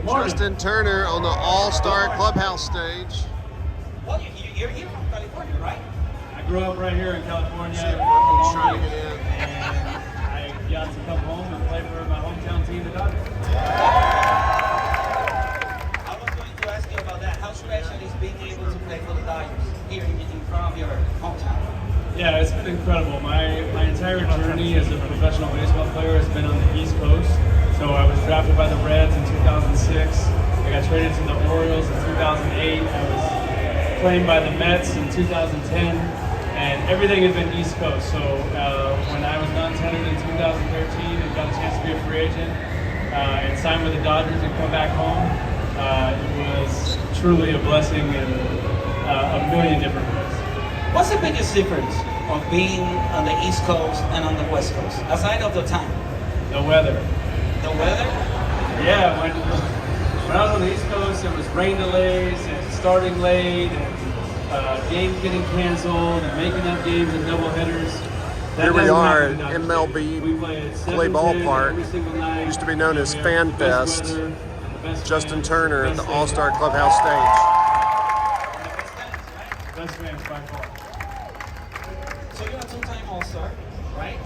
Justin Turner on the All-Star Clubhouse stage. Well, you're here from California, right? I grew up right here in California. Trying to get in. And I got to come home and play for my hometown team, the Dodgers. I was going to ask you about that. How special is being able to play for the Dodgers here in front of your hometown? Yeah, it's been incredible. My entire journey as a professional baseball player has been on the East Coast. So I was drafted by the Reds in 2006. I got traded to the Orioles in 2008. I was claimed by the Mets in 2010. And everything had been East Coast. So when I was non-tendered in 2013 and got a chance to be a free agent and sign with the Dodgers and come back home, it was truly a blessing in a million different ways. What's the biggest difference of being on the East Coast and on the West Coast, aside of the time? The weather. The weather? Yeah, when I was on the East Coast, it was rain delays and starting late and games getting canceled and making up games and doubleheaders. Here we are at MLB Play Ball Park. Used to be known as FanFest. Justin Turner at the All-Star Clubhouse stage. Best fans by far. So you're a two-time All-Star, right?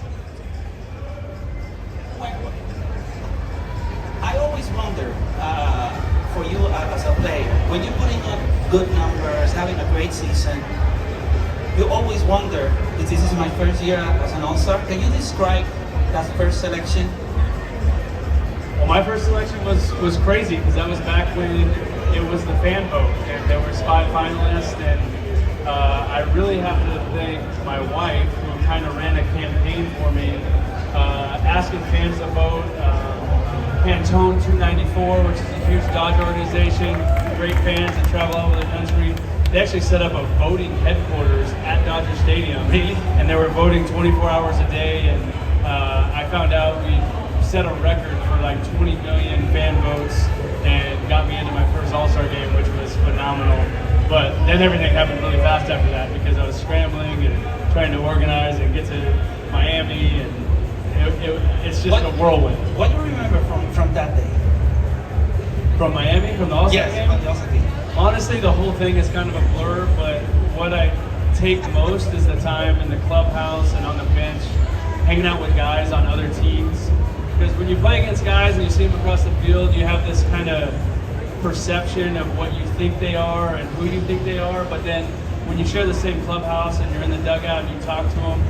I always wonder, for you as a player, when you're putting up good numbers, having a great season, you always wonder, if this is my first year as an All-Star. Can you describe that first selection? Well, my first selection was crazy because that was back when it was the fan vote and there was 5 finalists, and I really have to thank my wife who kind of ran a campaign for me, asking fans to vote. Pantone 294, which is a huge Dodger organization, great fans that travel all over the country. They actually set up a voting headquarters at Dodger Stadium, and they were voting 24 hours a day. And I found out we set a record for like 20 million fan votes and got me into my first All-Star game, which was phenomenal. But then everything happened really fast after that because I was scrambling and trying to organize and get to Miami, and it's just a whirlwind. What do you remember from that day? From Miami, from the All-Star game? From the All-Star game. Honestly, the whole thing is kind of a blur, but what I take most is the time in the clubhouse and on the bench, hanging out with guys on other teams. Because when you play against guys and you see them across the field, you have this kind of perception of what you think they are and who you think they are, but then when you share the same clubhouse and you're in the dugout and you talk to them,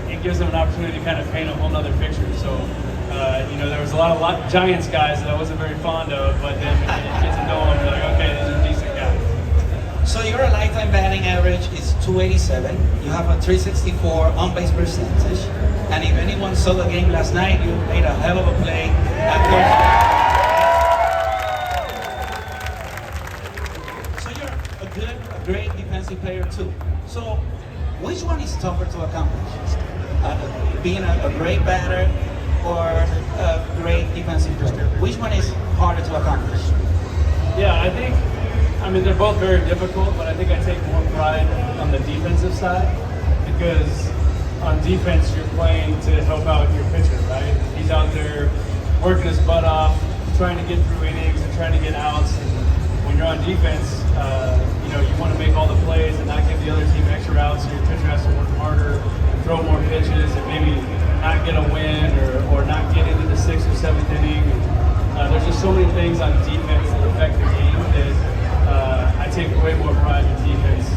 it gives them an opportunity to kind of paint a whole nother picture. So, there was a lot of Giants guys that I wasn't very fond of, but then when you get to know them, you're like, okay, these are decent guys. So your lifetime batting average is 287. You have a 364 on-base percentage. And if anyone saw the game last night, you made a hell of a play. So you're a great defensive player too. So which one is tougher to accomplish? Being a great batter or a great defensive player? Which one is harder to accomplish? Yeah, I mean, they're both very difficult, but I think I take more pride on the defensive side because on defense, you're playing to help out your pitcher, right? He's out there working his butt off, trying to get through innings and trying to get outs. And when you're on defense, you want to make all the plays and not give the other team extra outs, so your pitcher has to work harder, throw more pitches, and maybe not get a win or not get into the 6th or 7th inning. There's just so many things on defense that affect the game that I take way more pride in defense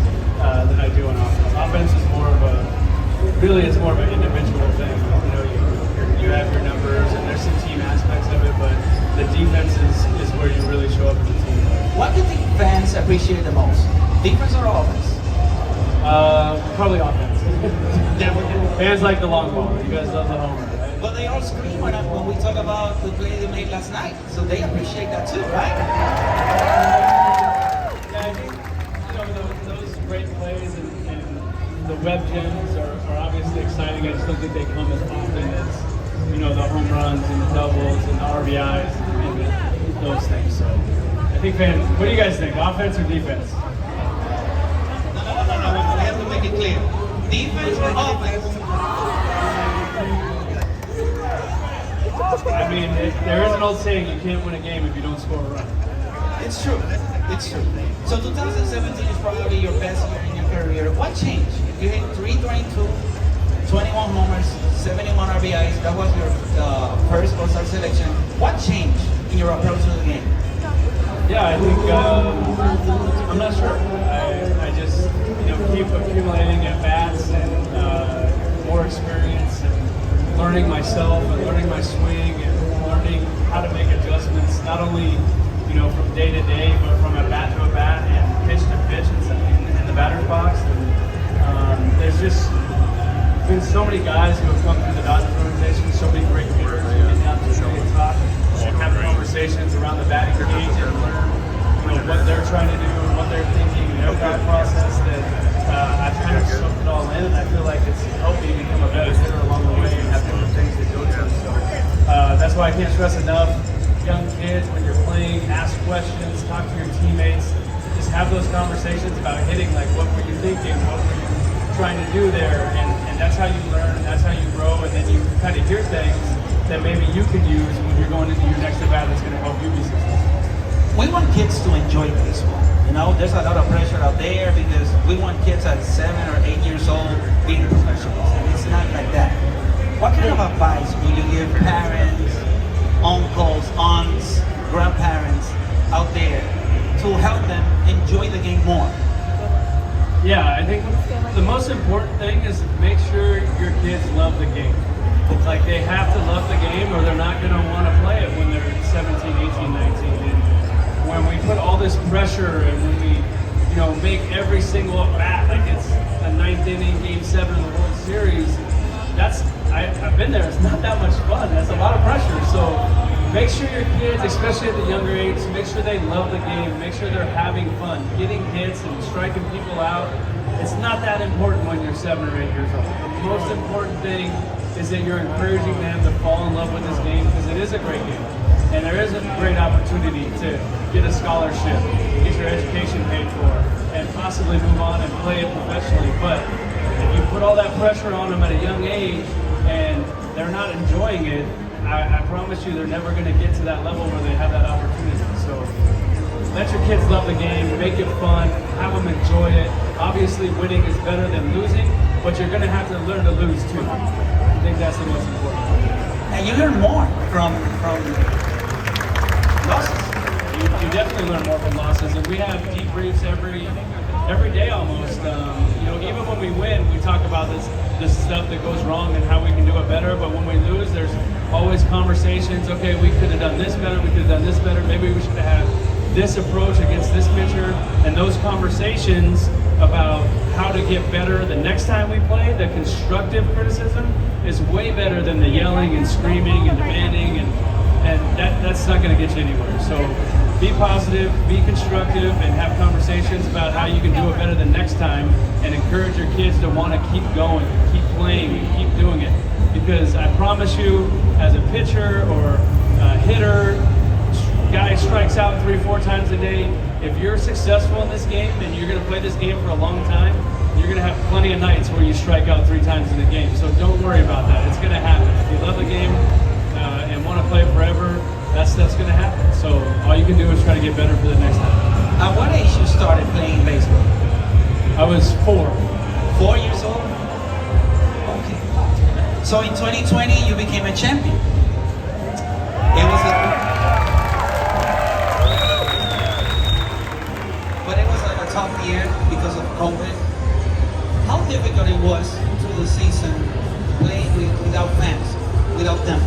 than I do on offense. Offense is more of it's more of an individual thing. You have your numbers and there's some team aspects of it, but the defense is where you really show up as a team. What do you think fans appreciate the most? Defense or offense? Probably offense. Fans like the long ball. You guys love the homer, right? But they all scream when we talk about the play they made last night, so they appreciate that too, right? Yeah, I think those great plays and the web gems are obviously exciting. I just don't think they come as often as the home runs and the doubles and the RBIs and those things. So I think fans, what do you guys think? Offense or defense? No. We have to make it clear. Defense or offense? I mean, there is an old saying, you can't win a game if you don't score a run. It's true. It's true. So 2017 is probably your best year in your career. What changed? You hit 322, 21 homers, 71 RBIs. That was your first All-Star selection. What changed in your approach to the game? Yeah, I think, I'm not sure. I just, keep accumulating at bats and more experience and learning myself and learning my swing and learning how to make adjustments, not only, from day to day, but from a bat to a bat and pitch to pitch in the batter's box. And there's just been so many guys who have come through the Dodgers organization, so many great hitters who get down to the top and have conversations around the batting cage and learn, what they're trying to do and what they're thinking and their thought process. That I've kind of soaked it all in, and I feel like it's helped me become a better hitter along the way and have different things to go to. So that's why I can't stress enough. Young kids, when you're playing, ask questions, talk to your teammates, just have those conversations about hitting, like what were you thinking, what were you trying to do there, and that's how you learn, and that's how you grow, and then you kind of hear things that maybe you can use when you're going into your next event that's going to help you be successful. We want kids to enjoy baseball. There's a lot of pressure out there because we want kids at 7 or 8 years old being professionals, and it's not like that. What kind of advice will you give parents, uncles, aunts, grandparents out there to help them enjoy the game more? Yeah, I think the most important thing is make sure your kids love the game. Like, they have to love the game or they're not going to want to play it when they're 17, 18, 19. And when we put all this pressure and when we, make every single at-bat like it's a 9th inning, Game 7 of the World Series, I've been there. It's not that much fun. That's a lot of pressure. So make sure your kids, especially at the younger age, make sure they love the game. Make sure they're having fun. Getting hits and striking people out, it's not that important when you're 7 or 8 years old. The most important thing is that you're encouraging them to fall in love with this game because it is a great game. And there is a great opportunity to get a scholarship, get your education paid for, and possibly move on and play it professionally. But if you put all that pressure on them at a young age and they're not enjoying it, I promise you they're never going to get to that level where they have that opportunity. So let your kids love the game, make it fun, have them enjoy it. Obviously winning is better than losing, but you're going to have to learn to lose too. I think that's the most important. And you learn more from losses. You definitely learn more from losses, and we have debriefs every day almost. Even when we win, we talk about this stuff that goes wrong and how we can do it better. But when we lose, there's always conversations. Okay, we could have done this better. We could have done this better. Maybe we should have had this approach against this pitcher. And those conversations about how to get better the next time we play, the constructive criticism is way better than the yelling and screaming and demanding, and that's not going to get you anywhere. So be positive, be constructive, and have conversations about how you can do it better the next time, and encourage your kids to want to keep going, keep playing, and keep doing it. Because I promise you, as a pitcher or a hitter, guy strikes out 3-4 times a day, if you're successful in this game and you're going to play this game for a long time, you're going to have plenty of nights where you strike out 3 times in a game. So don't worry about that. It's going to happen. If you love the game and want to play forever, that stuff's going to happen. So all you can do is try to get better for the next time. At what age you started playing baseball? I was 4. 4 years old? Okay. So in 2020, you became a champion. It was a tough year because of COVID. How difficult it was through the season playing without fans, without them?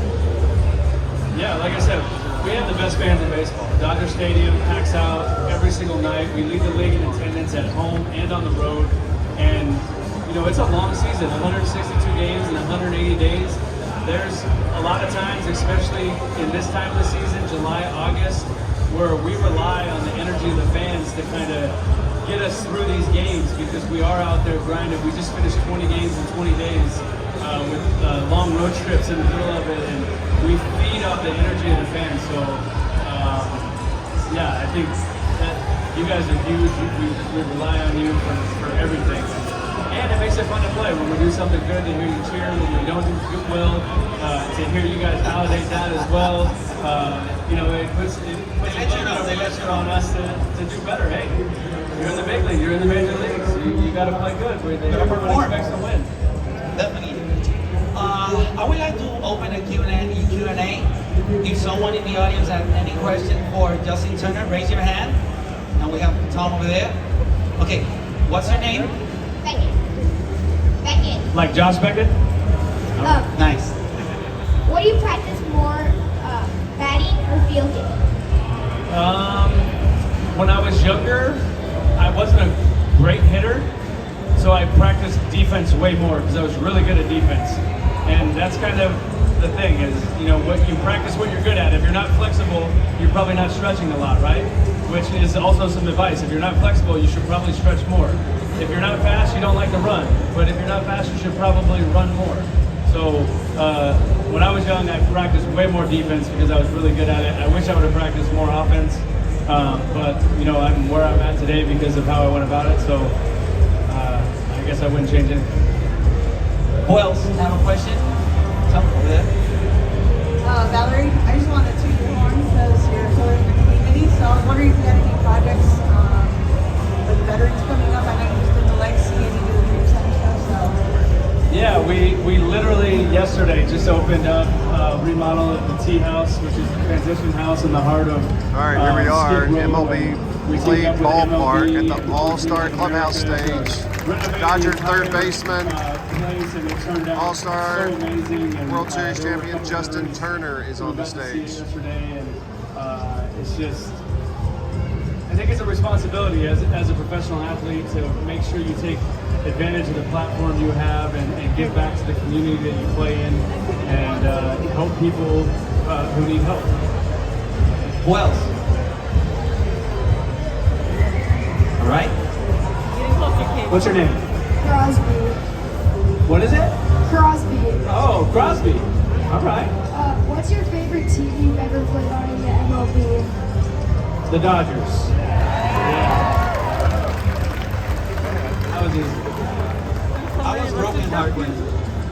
Yeah, like I said, we have the best fans in baseball. Dodger Stadium packs out every single night. We lead the league in attendance at home and on the road. And, it's a long season, 162 games in 180 days. There's a lot of times, especially in this time of the season, July, August, where we rely on the energy of the fans to kind of get us through these games because we are out there grinding. We just finished 20 games in 20 days with long road trips in the middle of it, and we feed off the energy of the fans. So, I think that you guys are huge. We rely on you for everything. And it makes it fun to play. When we do something good, to hear you cheer. When we don't do well, to hear you guys validate that as well. You know, it puts a little bit of pressure on us to do better. Hey, you're in the big league. You're in the major leagues. You got to play good. Everyone expects to win. Definitely. I would like to open a Q&A. If someone in the audience has any question for Justin Turner, raise your hand. And we have Tom over there. Okay, what's your name? Beckett. Beckett. Like Josh Beckett? Nice. What do you practice more, batting or fielding? When I was younger, I wasn't a great hitter, so I practiced defense way more because I was really good at defense. And that's kind of the thing is, you know, what you practice what you're good at. If you're not flexible, you're probably not stretching a lot, right? Which is also some advice. If you're not flexible, you should probably stretch more. If you're not fast, you don't like to run. But if you're not fast, you should probably run more. So when I was young, I practiced way more defense because I was really good at it. I wish I would have practiced more offense. But, you know, I'm where I'm at today because of how I went about it. So I guess I wouldn't change anything. Who else have a question? Tom over there. Valerie, I just wanted to toot your horn because you're so in the community. So I was wondering if you had any projects with veterans coming up. I know you just did the legacy and you do the dream center stuff. So yeah, we literally yesterday just opened up remodel of the Tea House, which is the transition house in the heart of. All right, here we are, Skid Row, MLB we Play teamed up with Ball MLB, Park at the and All-Star we Clubhouse renovated stage. the Dodger entire, third baseman, place, and it turned out All-Star so amazing, and, World Series there were a champion couple Justin veterans Turner is who on the got to see it stage. yesterday, and it's just. I think it's a responsibility as a professional athlete to make sure you take advantage of the platform you have and give back to the community that you play in and help people who need help. Who else? All right. What's your name? Crosby. What is it? Crosby. Oh, Crosby. All right. What's your favorite team you've ever played on in the MLB? The Dodgers. Yeah. That was easy. I was broken heart when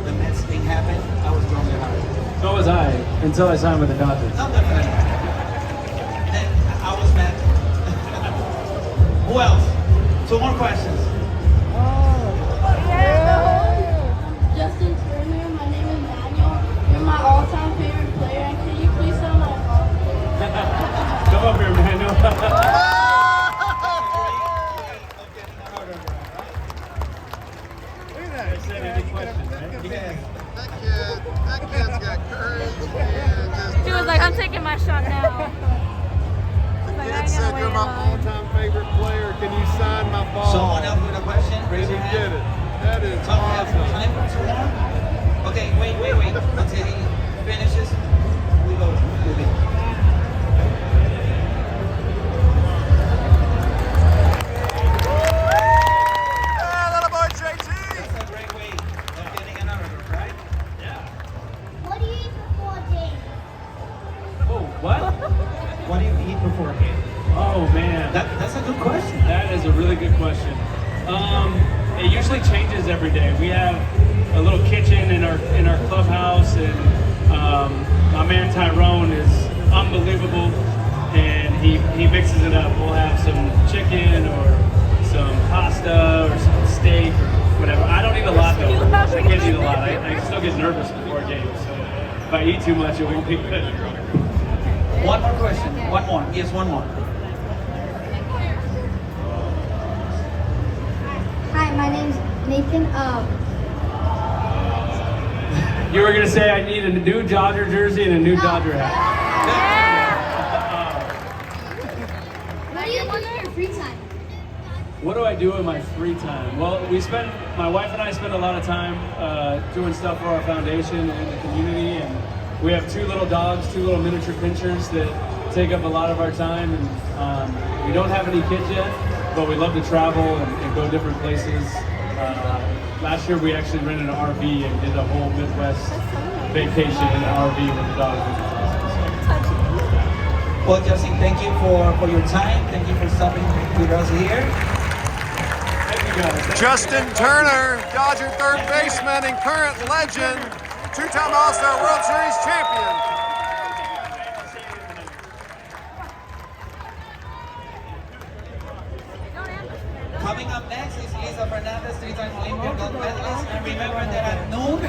the Mets thing happened. I was broken heart. So was I, until I signed with the Dodgers. No, definitely. Then I was mad. Who else? Two more questions. Justin Turner, my name is Daniel. You're my all-time favorite player, and can you please sell my golf? Come up here, man. That kid's got courage. She was like, I'm taking my shot now. The Like, I kid ain't said gonna you're wait my in line. all-time favorite player. Can you sign my ball? Someone else with a question? Raise your Did he hand. get it? That is So we have awesome. time for two more? Okay, wait. Until he finishes, we go with it. Yeah, little boy JT. That's a great way of getting an autograph, right? What do you eat before a game? Oh, what? What do you eat before a game? Oh, man. That's a good question. That is a really good question. It usually changes every day. We have a little kitchen in our clubhouse, and my man Tyrone is unbelievable, and he mixes it up. We'll have some chicken or some pasta or some steak or whatever. I don't eat a lot though. I can't eat a lot. I still get nervous before games, so if I eat too much, it won't be good. One more question. One more. Yes, one more. Hi, my name's Nathan. You were gonna say I need a new Dodger jersey and a new Dodger hat. What do you do in your free time? What do I do in my free time? Well, my wife and I spend a lot of time doing stuff for our foundation and the community, and we have two little dogs, two little miniature pinchers that take up a lot of our time, and we don't have any kids yet, but we love to travel and go different places. Last year we actually rented an RV and did a whole Midwest vacation in an RV with the dogs, which was awesome. Well, Justin, thank you for your time. Thank you for stopping with us here. Thank you Justin Turner, Dodger third baseman and current legend, two-time All-Star World Series champion. Coming up next is Lisa Fernandez, three-time Olympic gold medalist. And remember that at noon,